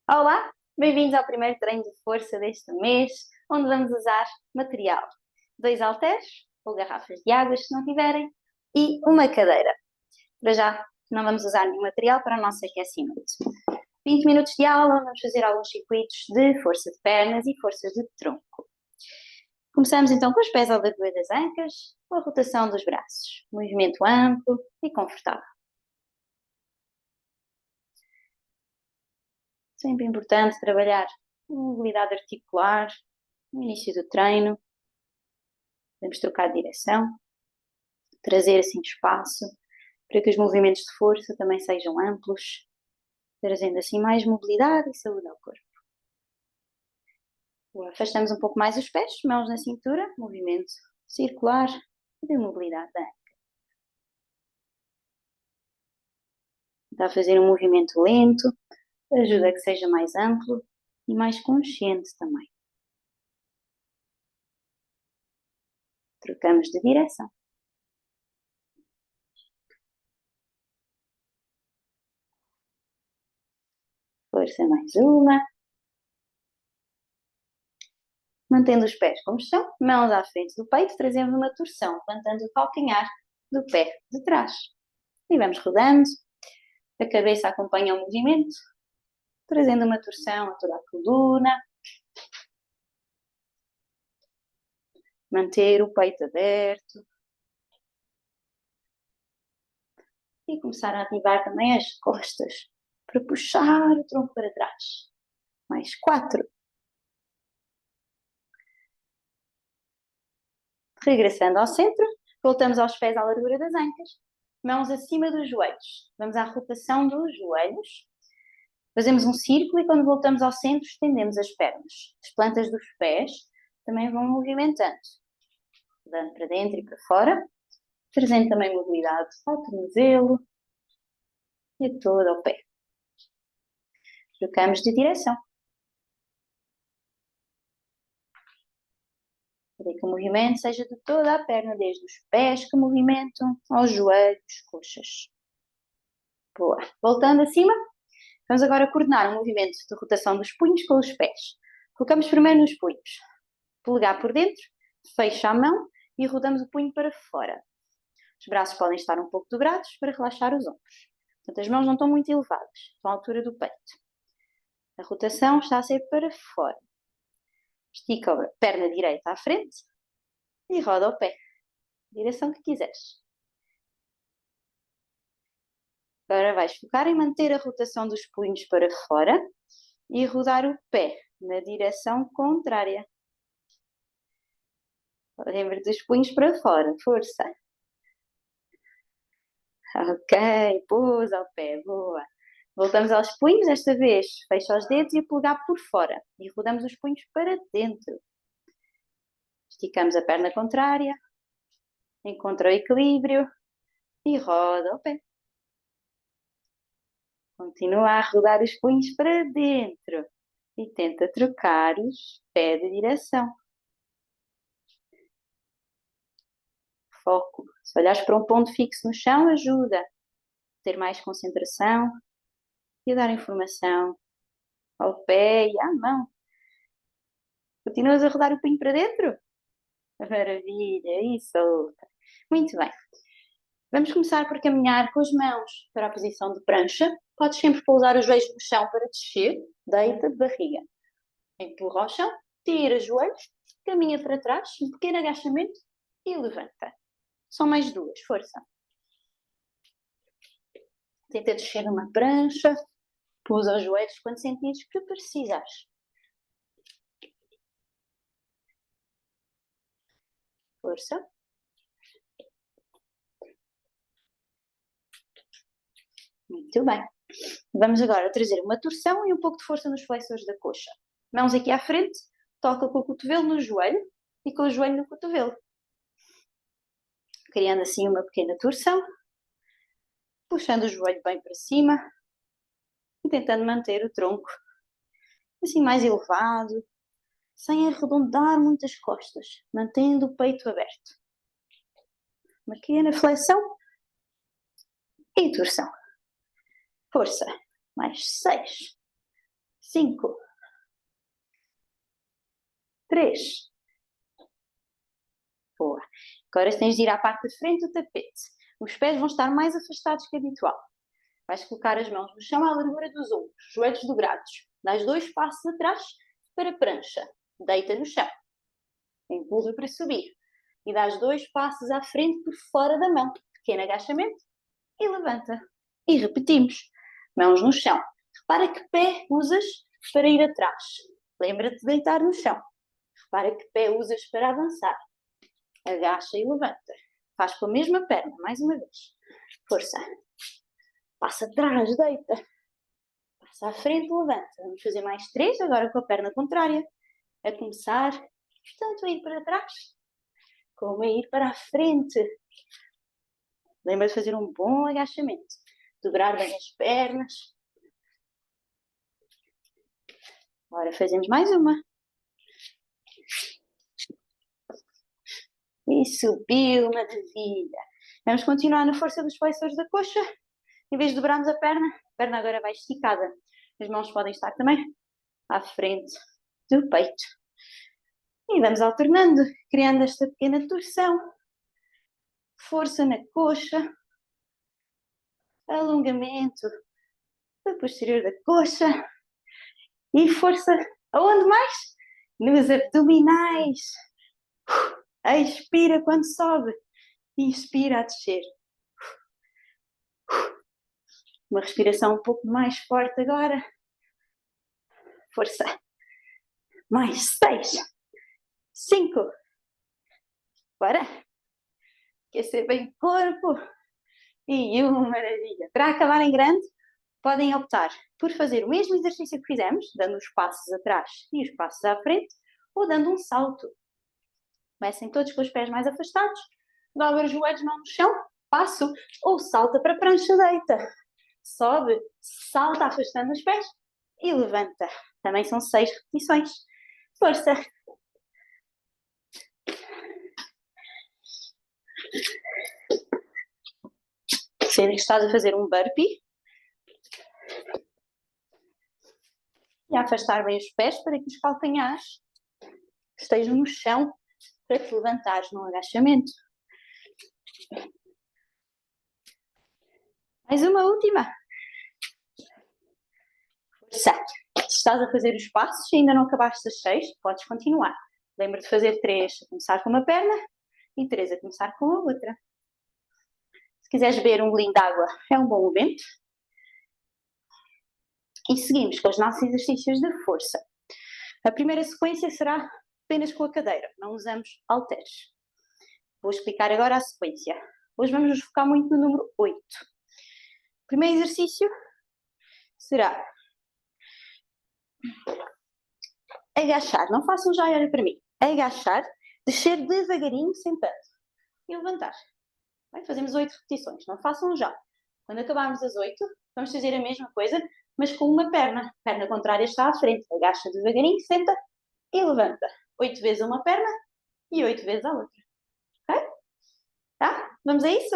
Olá, bem-vindos ao primeiro treino de força deste mês, onde vamos usar material. 2 halteres, ou garrafas de água se não tiverem, e uma cadeira. Para já, não vamos usar nenhum material para o nosso aquecimento. 20 minutos de aula, vamos fazer alguns circuitos de força de pernas e forças de tronco. Começamos então com os pés ao largura das ancas, com a rotação dos braços. Movimento amplo e confortável. Sempre importante trabalhar a mobilidade articular no início do treino. Podemos trocar de direção, trazer assim espaço para que os movimentos de força também sejam amplos, trazendo assim mais mobilidade e saúde ao corpo. Afastamos um pouco mais os pés, mãos na cintura, movimento circular de mobilidade da anca. Tentar fazer um movimento lento, ajuda a que seja mais amplo e mais consciente também. Trocamos de direção. Força mais uma. Mantendo os pés como estão, mãos à frente do peito, trazendo uma torção, levantando o calcanhar do pé de trás. E vamos rodando. A cabeça acompanha o movimento, trazendo uma torção a toda a coluna. Manter o peito aberto. E começar a ativar também as costas, para puxar o tronco para trás. Mais 4. Regressando ao centro, voltamos aos pés à largura das ancas, mãos acima dos joelhos. Vamos à rotação dos joelhos. Fazemos um círculo e quando voltamos ao centro estendemos as pernas. As plantas dos pés também vão movimentando, dando para dentro e para fora, trazendo também mobilidade ao tornozelo e todo ao pé. Trocamos de direção. Para que o movimento seja de toda a perna, desde os pés que movimentam aos joelhos, coxas. Boa. Voltando acima, vamos agora coordenar o movimento de rotação dos punhos com os pés. Colocamos primeiro nos punhos. Polegar por dentro, fecha a mão e rodamos o punho para fora. Os braços podem estar um pouco dobrados para relaxar os ombros. Portanto, as mãos não estão muito elevadas, estão à altura do peito. A rotação está a ser para fora. Estica a perna direita à frente e roda o pé. Direção que quiseres. Agora vais focar em manter a rotação dos punhos para fora e rodar o pé na direção contrária. Lembra dos punhos para fora, força. Ok, pousa o pé, boa. Voltamos aos punhos, desta vez fecha os dedos e o polegar por fora. E rodamos os punhos para dentro. Esticamos a perna contrária, encontra o equilíbrio e roda o pé. Continua a rodar os punhos para dentro e tenta trocar os pés de direção. Foco. Se olhares para um ponto fixo no chão, ajuda a ter mais concentração e a dar informação ao pé e à mão. Continuas a rodar o punho para dentro? Maravilha, e solta. Muito bem. Vamos começar por caminhar com as mãos para a posição de prancha. Podes sempre pousar os joelhos no chão para descer. Deita de barriga. Empurra ao chão, tira os joelhos, caminha para trás, um pequeno agachamento e levanta. Só mais 2, força. Tenta descer numa prancha, pousa os joelhos quando sentires que precisares. Força. Muito bem. Vamos agora trazer uma torção e um pouco de força nos flexores da coxa. Mãos aqui à frente, toca com o cotovelo no joelho e com o joelho no cotovelo. Criando assim uma pequena torção, puxando o joelho bem para cima e tentando manter o tronco assim mais elevado, sem arredondar muito as costas, mantendo o peito aberto. Uma pequena flexão e torção. Força. Mais 6, 5, 3. Boa. Agora tens de ir à parte de frente do tapete. Os pés vão estar mais afastados que habitual. Vais colocar as mãos no chão à largura dos ombros, joelhos dobrados. Dás 2 passos atrás para a prancha. Deita no chão. Empurra para subir. E dás 2 passos à frente por fora da mão. Pequeno agachamento. E levanta. E repetimos. Mãos no chão. Repara que pé usas para ir atrás. Lembra-te de deitar no chão. Repara que pé usas para avançar. Agacha e levanta. Faz com a mesma perna, mais uma vez. Força. Passa atrás, deita. Passa à frente, levanta. Vamos fazer mais 3, agora com a perna contrária. A começar, tanto a ir para trás, como a ir para a frente. Lembra de fazer um bom agachamento. Dobrar bem as pernas. Agora fazemos mais uma. E subiu, maravilha. Vamos continuar na força dos flexores da coxa. Em vez de dobrarmos a perna agora vai esticada. As mãos podem estar também à frente do peito. E vamos alternando, criando esta pequena torção. Força na coxa. Alongamento do posterior da coxa. E força aonde mais? Nos abdominais. Expira quando sobe. Inspira a descer. Uma respiração um pouco mais forte agora. Força. Mais 6. 5. Bora. Aquecer bem o corpo. E uma maravilha. Para acabar em grande, podem optar por fazer o mesmo exercício que fizemos, dando os passos atrás e os passos à frente, ou dando um salto. Comecem todos com os pés mais afastados. Dobra os joelhos, mão no chão. Passo ou salta para a prancha, deita. Sobe, salta afastando os pés e levanta. Também são 6 repetições. Força. Sendo que estás a fazer um burpee. E a afastar bem os pés para que os calcanhares estejam no chão para te levantares num agachamento. Mais uma última. Força. Se estás a fazer os passos e ainda não acabaste as 6, podes continuar. Lembra de fazer 3 a começar com uma perna e 3 a começar com a outra. Se quiseres beber um golinho de água, é um bom momento. E seguimos com os nossos exercícios de força. A primeira sequência será apenas com a cadeira, não usamos halteres. Vou explicar agora a sequência. Hoje vamos nos focar muito no número 8. O primeiro exercício será agachar. Não façam já, olha para mim. Agachar, descer devagarinho, sentando. E levantar. Bem, fazemos 8 repetições. Não façam já. Quando acabarmos as 8, vamos fazer a mesma coisa, mas com uma perna. A perna contrária está à frente. Agacha devagarinho, senta e levanta. 8 vezes a uma perna e 8 vezes a outra. Ok? Tá? Vamos a isso?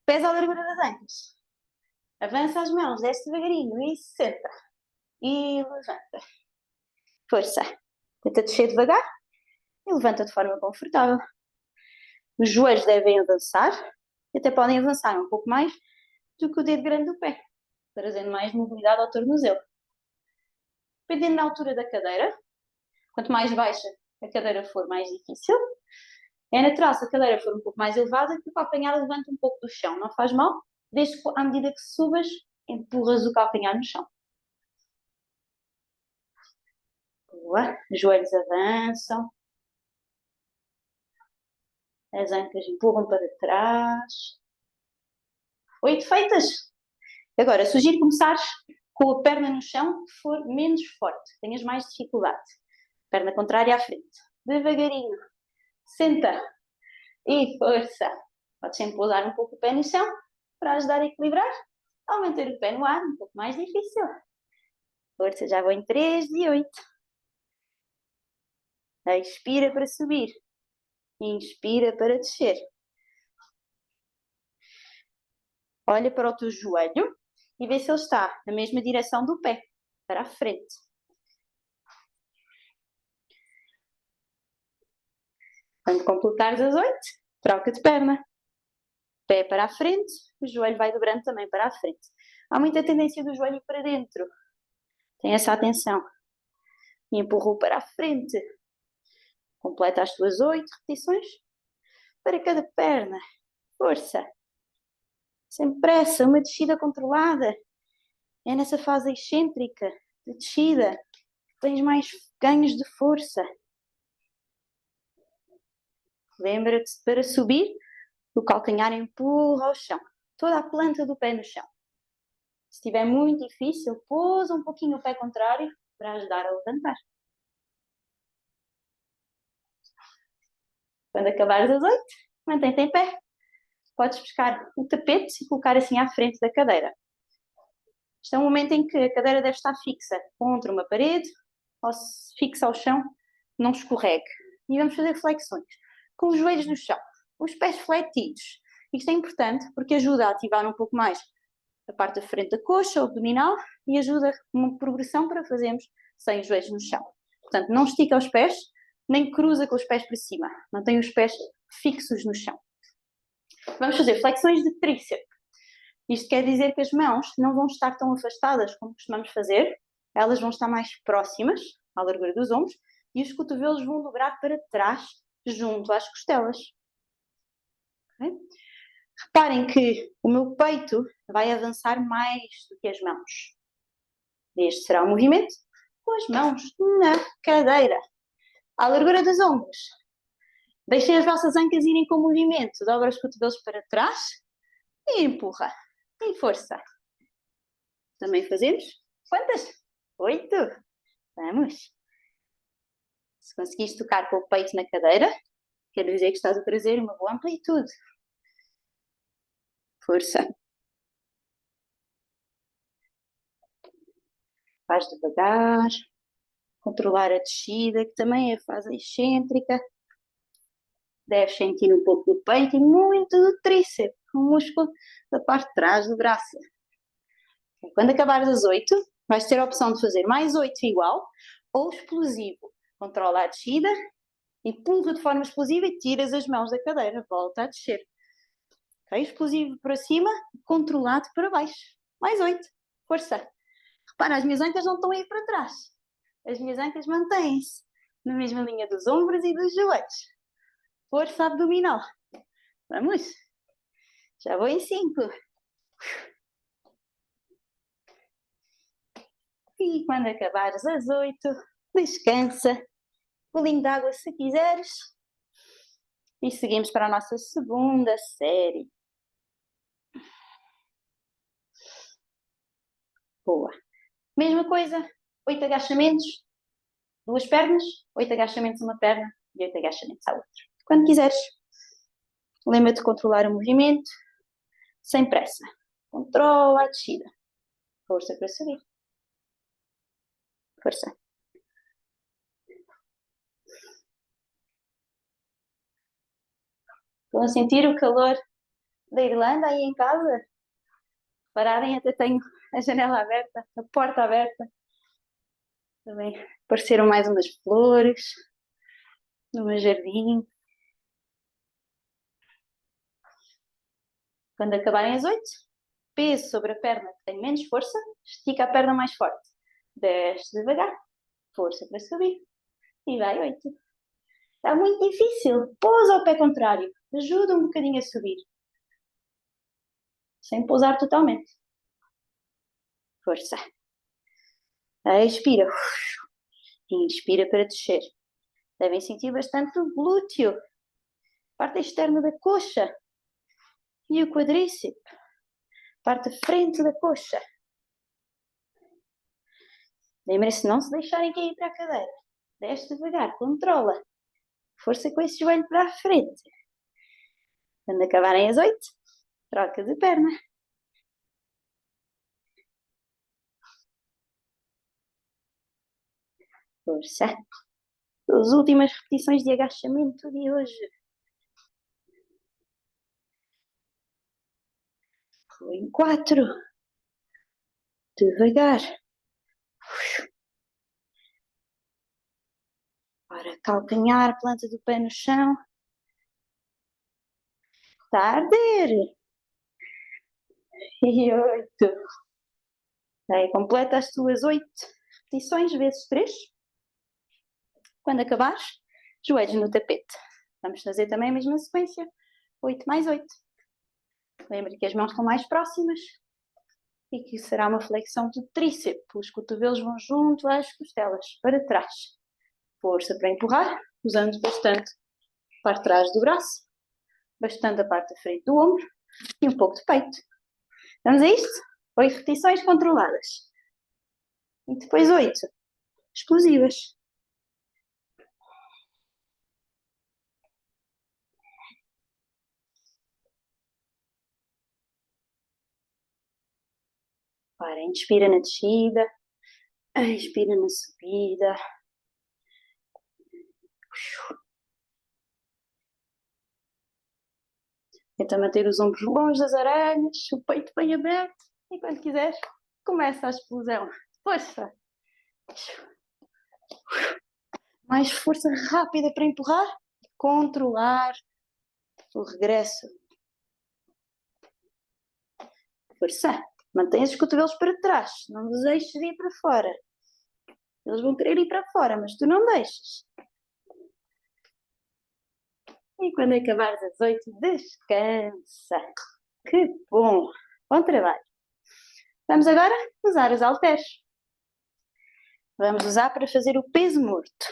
Pés à largura das ancas. Avança as mãos, desce devagarinho e senta. E levanta. Força. Tenta descer devagar e levanta de forma confortável. Os joelhos devem avançar e até podem avançar um pouco mais do que o dedo grande do pé, trazendo mais mobilidade ao tornozelo. Dependendo da altura da cadeira, quanto mais baixa a cadeira for, mais difícil. É natural, se a cadeira for um pouco mais elevada, que o calcanhar levanta um pouco do chão. Não faz mal, desde que à medida que subas, empurras o calcanhar no chão. Boa. Os joelhos avançam. As ancas empurram para trás. 8 feitas. Agora, sugiro começares com a perna no chão que for menos forte, tenhas mais dificuldade. Perna contrária à frente. Devagarinho. Senta. E força. Podes sempre pousar um pouco o pé no chão para ajudar a equilibrar. Ao manter o pé no ar, um pouco mais difícil. Força, já vou em 3 de 8. Expira para subir. Inspira para descer. Olha para o teu joelho e vê se ele está na mesma direção do pé. para a frente. Quando completares as 8, troca de perna. Pé para a frente, o joelho vai dobrando também para a frente. Há muita tendência do joelho para dentro. Tem essa atenção. E empurrou para a frente. Completa as tuas 8 repetições para cada perna. Força. Sem pressa, uma descida controlada. É nessa fase excêntrica de descida que tens mais ganhos de força. Lembra-te, para subir, o calcanhar empurra ao chão. Toda a planta do pé no chão. Se estiver muito difícil, pousa um pouquinho o pé contrário para ajudar a levantar. Quando acabares as 8, mantém-te em pé. Podes buscar o tapete e colocar assim à frente da cadeira. Este é um momento em que a cadeira deve estar fixa contra uma parede ou fixa ao chão, não escorregue. E vamos fazer flexões com os joelhos no chão, os pés fletidos. Isto é importante porque ajuda a ativar um pouco mais a parte da frente da coxa, o abdominal, e ajuda uma progressão para fazermos sem os joelhos no chão. Portanto, não estica os pés, nem cruza com os pés para cima. Mantém os pés fixos no chão. Vamos fazer flexões de tríceps. Isto quer dizer que as mãos não vão estar tão afastadas como costumamos fazer, elas vão estar mais próximas à largura dos ombros e os cotovelos vão dobrar para trás, junto às costelas. Okay? Reparem que o meu peito vai avançar mais do que as mãos. Este será o movimento com as mãos na cadeira, à largura dos ombros. Deixem as vossas ancas irem com o movimento. Dobra os cotovelos para trás e empurra. E força. Também fazemos? Quantas? 8. Vamos. Se conseguires tocar com o peito na cadeira, quer dizer que estás a trazer uma boa amplitude. Força. Faz devagar. Controlar a descida, que também é a fase excêntrica. Deves sentir um pouco do peito e muito do tríceps, o músculo da parte de trás do braço. Quando acabares as 8, vais ter a opção de fazer mais 8 igual ou explosivo. Controla a descida, empurra de forma explosiva e tiras as mãos da cadeira. Volta a descer. Okay? Explosivo para cima, controlado para baixo. Mais 8. Força. Repara, as minhas ancas não estão aí para trás. As minhas ancas mantêm-se na mesma linha dos ombros e dos joelhos. Força abdominal. Vamos. Já vou em 5. E quando acabares as 8, descansa. Bolinho de água se quiseres. E seguimos para a nossa segunda série. Boa. Mesma coisa, 8 agachamentos, 2 pernas, 8 agachamentos uma perna e 8 agachamentos à outra. Quando quiseres. Lembra-te de controlar o movimento, sem pressa. Controla a descida. Força para subir. Força. Estão a sentir o calor da Irlanda aí em casa? Pararem, até tenho a janela aberta, a porta aberta. Também apareceram mais umas flores no meu jardim. Quando acabarem as 8, peso sobre a perna que tem menos força, estica a perna mais forte. Desce devagar, força para subir. E vai 8. Está muito difícil. Pousa o pé contrário. Ajuda um bocadinho a subir. Sem pousar totalmente. Força. Expira. Inspira para descer. Devem sentir bastante o glúteo. Parte externa da coxa. E o quadríceps. Parte da frente da coxa. Lembrem-se de não se deixarem cair para a cadeira. Desce devagar. Controla. Força com esse joelho para a frente. Quando acabarem as 8, troca de perna. Força. As últimas repetições de agachamento de hoje. Em 4. Devagar. Ora, calcanhar, planta do pé no chão. Está a arder. E 8. Aí, completa as tuas 8 repetições vezes 3. Quando acabares, joelhos no tapete. Vamos fazer também a mesma sequência. 8 mais 8. Lembre que as mãos estão mais próximas e que será uma flexão do tríceps. Os cotovelos vão junto às costelas, para trás. Força para empurrar, usando bastante a parte de trás do braço, bastante a parte da frente do ombro e um pouco de peito. Vamos a isto? 8 repetições controladas. E depois 8 explosivas. Para, inspira na descida, expira na subida. Tenta manter os ombros longe das orelhas, o peito bem aberto. E quando quiseres, começa a explosão. Força! Mais força rápida para empurrar e controlar o regresso. Força! Mantenha os cotovelos para trás, não os deixes ir para fora. Eles vão querer ir para fora, mas tu não deixas. E quando acabares às 8, descansa. Que bom! Bom trabalho. Vamos agora usar os halteres. Vamos usar para fazer o peso morto.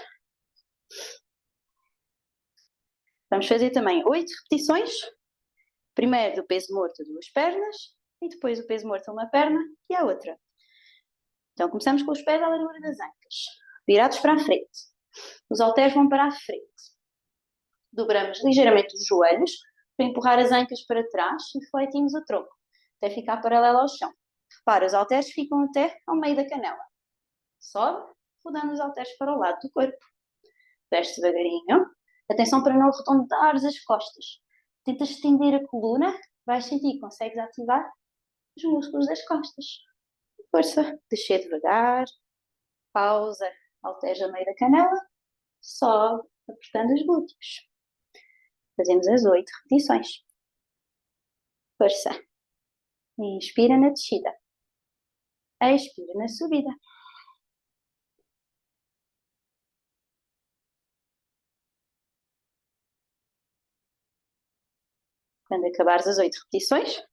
Vamos fazer também 8 repetições. Primeiro do peso morto a 2 pernas e depois o peso morto a uma perna e a outra. Então começamos com os pés à largura das ancas, virados para a frente. Os halteres vão para a frente. Dobramos ligeiramente os joelhos para empurrar as ancas para trás e fletimos o tronco, até ficar paralelo ao chão. Repara, os halteres ficam até ao meio da canela. Sobe, rodando os halteres para o lado do corpo. Desce devagarinho. Atenção para não arredondares as costas. Tenta estender a coluna, vais sentir que consegues ativar os músculos das costas. Força, descer devagar, pausa, halteres a meio da canela, sobe, apertando os glúteos. Fazemos as 8 repetições. Força. Inspira na descida. Expira na subida. Quando acabares as 8 repetições,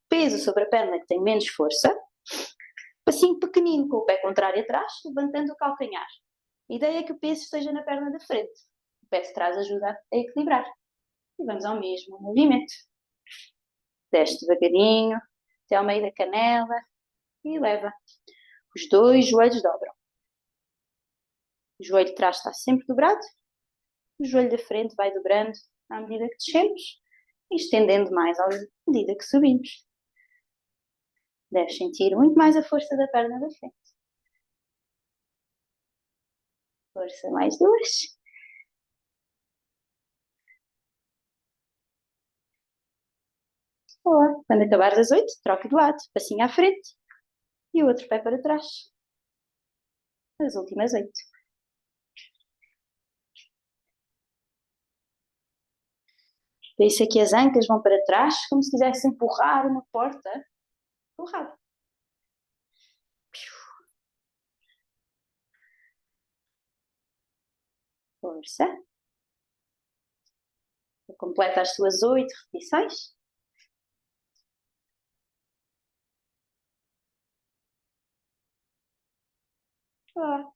peso sobre a perna que tem menos força, passinho pequenino com o pé contrário atrás, levantando o calcanhar. A ideia é que o peso esteja na perna da frente. O pé de trás ajuda a equilibrar. E vamos ao mesmo movimento. Desce devagarinho, até ao meio da canela e leva. Os 2 joelhos dobram. O joelho de trás está sempre dobrado. O joelho da frente vai dobrando à medida que descemos e estendendo mais à medida que subimos. Deves sentir muito mais a força da perna da frente. Força, mais 2. Boa. Quando acabares as 8, troca de lado. Passinho à frente e o outro pé para trás. As últimas 8. Deixa aqui as ancas vão para trás, como se quisesse empurrar uma porta empurrada. Força. Completa as tuas 8 repetições. Boa.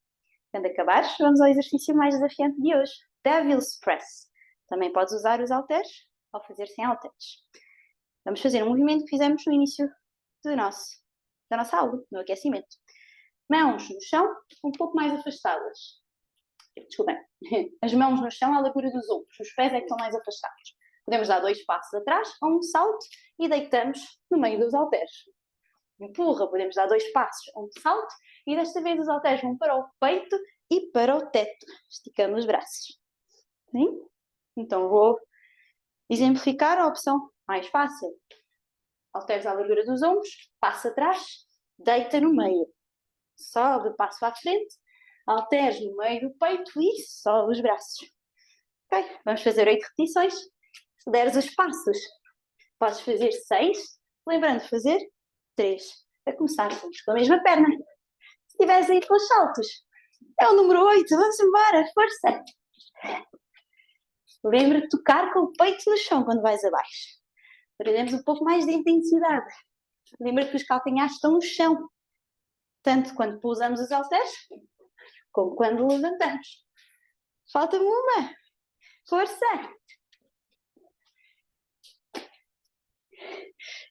Quando acabares, vamos ao exercício mais desafiante de hoje. Devil's Press. Também podes usar os halteres ou fazer sem halteres. Vamos fazer um movimento que fizemos no início da nossa aula, no aquecimento. Mãos no chão, um pouco mais afastadas. Desculpem. As mãos no chão à largura dos ombros. Os pés é que estão mais afastados. Podemos dar 2 passos atrás ou um salto e deitamos no meio dos halteres. Empurra, podemos dar 2 passos ou um salto e desta vez os halteres vão para o peito e para o teto. Esticando os braços. Sim? Então vou exemplificar a opção mais fácil. Halteres à largura dos ombros, passa atrás, deita no meio. sobe, passo à frente, halteres no meio do peito e sobe os braços. Ok? Vamos fazer 8 repetições. Se deres os passos, podes fazer 6, lembrando de fazer 3. A começar sempre com a mesma perna. Se estiveres aí com os saltos, é o número 8, vamos embora, força! Lembra de tocar com o peito no chão quando vais abaixo. Trazemos um pouco mais de intensidade. Lembra que os calcanhares estão no chão, tanto quando pousamos os halteres, como quando levantamos. Falta-me uma. Força!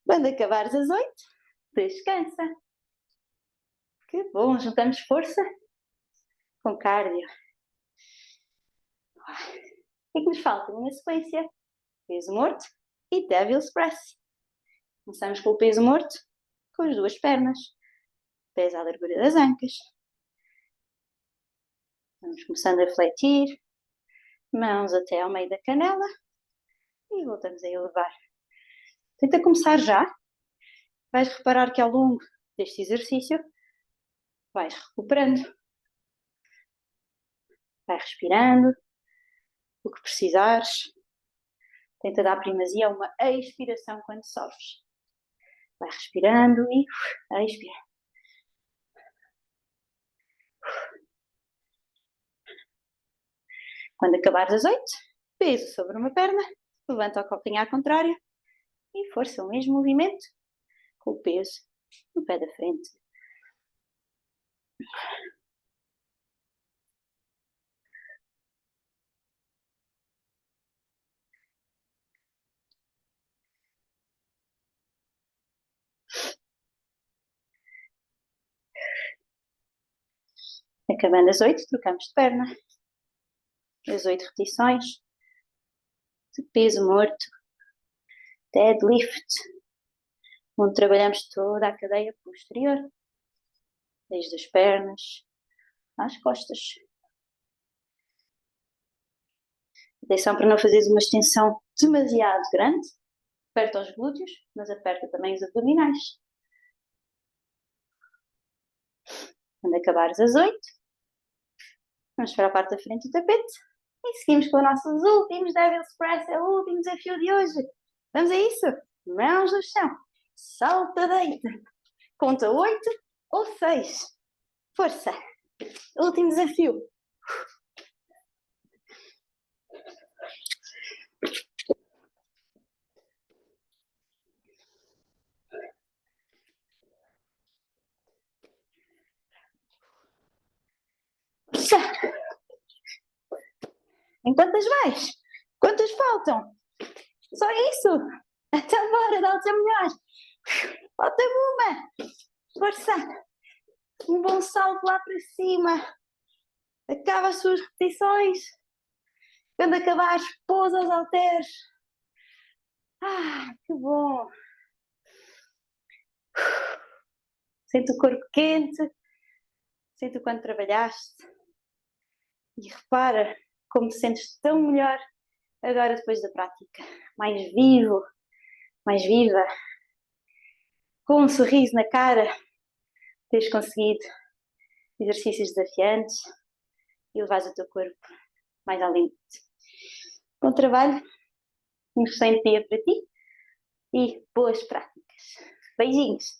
Quando acabares as 8, descansa. Que bom, juntamos força com cardio. O que é que nos falta? Uma sequência. Peso morto e Devil's Press. Começamos com o peso morto, com as duas pernas. Pés à largura das ancas. Vamos começando a fletir. Mãos até ao meio da canela. E voltamos a elevar. Tenta começar já. Vais reparar que ao longo deste exercício vais recuperando. Vai respirando o que precisares. Tenta dar primazia a uma expiração quando sobes. Vai respirando e expira. Quando acabares as 8, peso sobre uma perna, levanta o calcanhar contrário e força o mesmo movimento com o peso no pé da frente. Acabando as 8, trocamos de perna. As 8 repetições de peso morto, deadlift, onde trabalhamos toda a cadeia posterior, desde as pernas às costas. Atenção para não fazeres uma extensão demasiado grande, aperta os glúteos, mas aperta também os abdominais. Quando acabares as 8, vamos para a parte da frente do tapete e seguimos com os nossos últimos Devil's Press, é o último desafio de hoje. Vamos a isso? Mãos no chão, salta, deita, conta 8 ou 6. Força! Último desafio. Força! Em quantas vais? Quantas faltam? Só isso! Então bora, dá o teu melhor. Falta-me uma. Força! Um bom salto lá para cima. Acaba as suas repetições. Quando acabares, pousa os halteres. Que bom! Sente o corpo quente. Sente o quanto trabalhaste. E repara como te sentes tão melhor agora depois da prática. Mais vivo, mais viva. Com um sorriso na cara. Teres conseguido exercícios desafiantes e levares o teu corpo mais ao limite. Bom trabalho, um excelente dia para ti e boas práticas. Beijinhos!